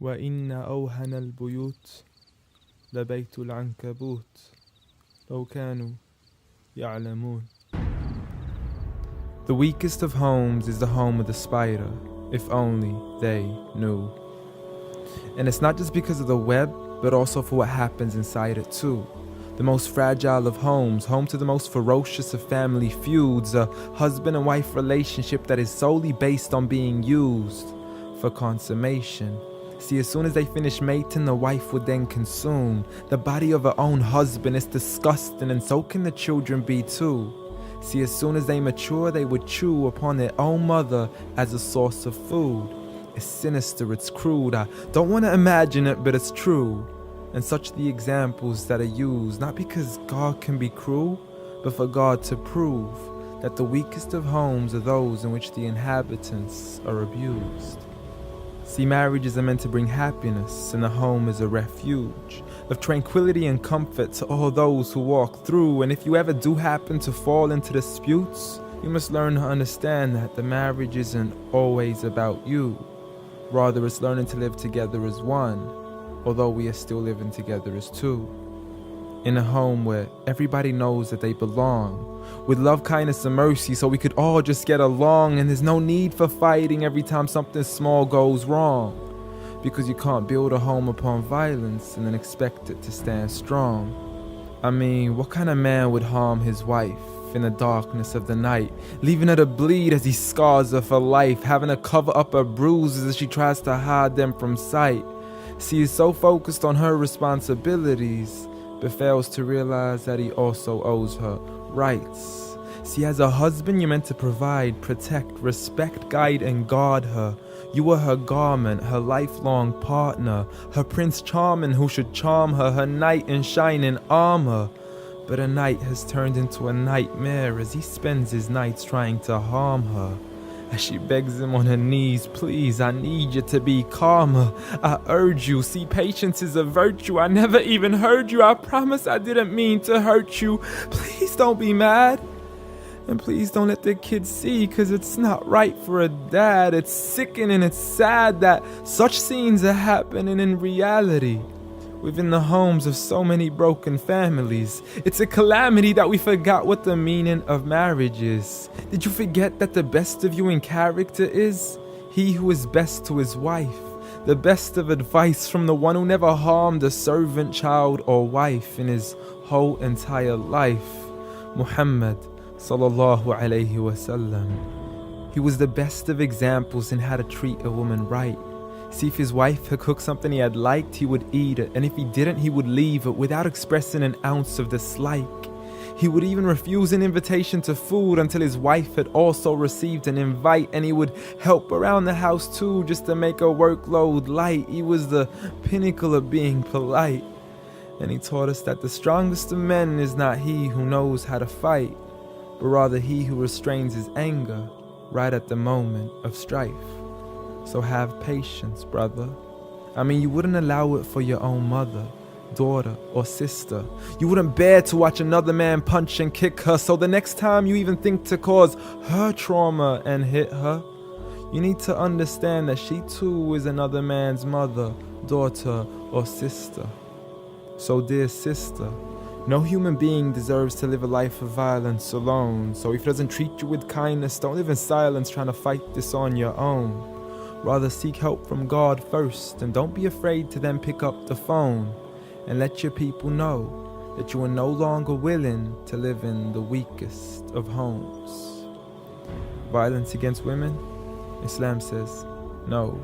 وإن أوهن البيوت لبيت العنكبوت لو كانوا يعلمون. The weakest of homes is the home of the spider, if only they knew. And it's not just because of the web, but also for what happens inside it too. The most fragile of homes, home to the most ferocious of family feuds, a husband and wife relationship that is solely based on being used for consummation. See, as soon as they finish mating, the wife would then consume the body of her own husband. It's disgusting, and so can the children be too. See, as soon as they mature, they would chew upon their own mother as a source of food. It's sinister, it's crude, I don't want to imagine it, but it's true. And such the examples that are used, not because God can be cruel, but for God to prove that the weakest of homes are those in which the inhabitants are abused. See, marriages are meant to bring happiness, and the home is a refuge of tranquility and comfort to all those who walk through. And if you ever do happen to fall into disputes, you must learn to understand that the marriage isn't always about you. Rather, it's learning to live together as one, although we are still living together as two. In a home where everybody knows that they belong, with love, kindness, and mercy, so we could all just get along, and there's no need for fighting every time something small goes wrong. Because you can't build a home upon violence and then expect it to stand strong. I mean, what kind of man would harm his wife in the darkness of the night, leaving her to bleed as he scars her for life, having to cover up her bruises as she tries to hide them from sight? See, he's so focused on her responsibilities, but fails to realize that he also owes her rights. See, as a husband, you're meant to provide, protect, respect, guide, and guard her. You are her garment, her lifelong partner, her prince charming who should charm her, her knight in shining armor. But a night has turned into a nightmare as he spends his nights trying to harm her. As she begs him on her knees, please, I need you to be calmer. I urge you, see, patience is a virtue. I never even heard you. I promise I didn't mean to hurt you. Please don't be mad. And please don't let the kids see, cause it's not right for a dad. It's sickening, it's sad that such scenes are happening in reality within the homes of so many broken families. It's a calamity that we forgot what the meaning of marriage is. Did you forget that the best of you in character is he who is best to his wife? The best of advice from the one who never harmed a servant, child, or wife in his whole entire life. Muhammad sallallahu alayhi wasallam. He was the best of examples in how to treat a woman right. See, if his wife had cooked something he had liked, he would eat it, and if he didn't, he would leave it without expressing an ounce of dislike. He would even refuse an invitation to food until his wife had also received an invite, and he would help around the house too, just to make her workload light. He was the pinnacle of being polite. And he taught us that the strongest of men is not he who knows how to fight, but rather he who restrains his anger right at the moment of strife. So have patience, brother. I mean, you wouldn't allow it for your own mother, daughter, or sister. You wouldn't bear to watch another man punch and kick her, so the next time you even think to cause her trauma and hit her, you need to understand that she too is another man's mother, daughter, or sister. So dear sister, no human being deserves to live a life of violence alone. So if he doesn't treat you with kindness, don't live in silence trying to fight this on your own. Rather seek help from God first, and don't be afraid to then pick up the phone and let your people know that you are no longer willing to live in the weakest of homes. Violence against women? Islam says no.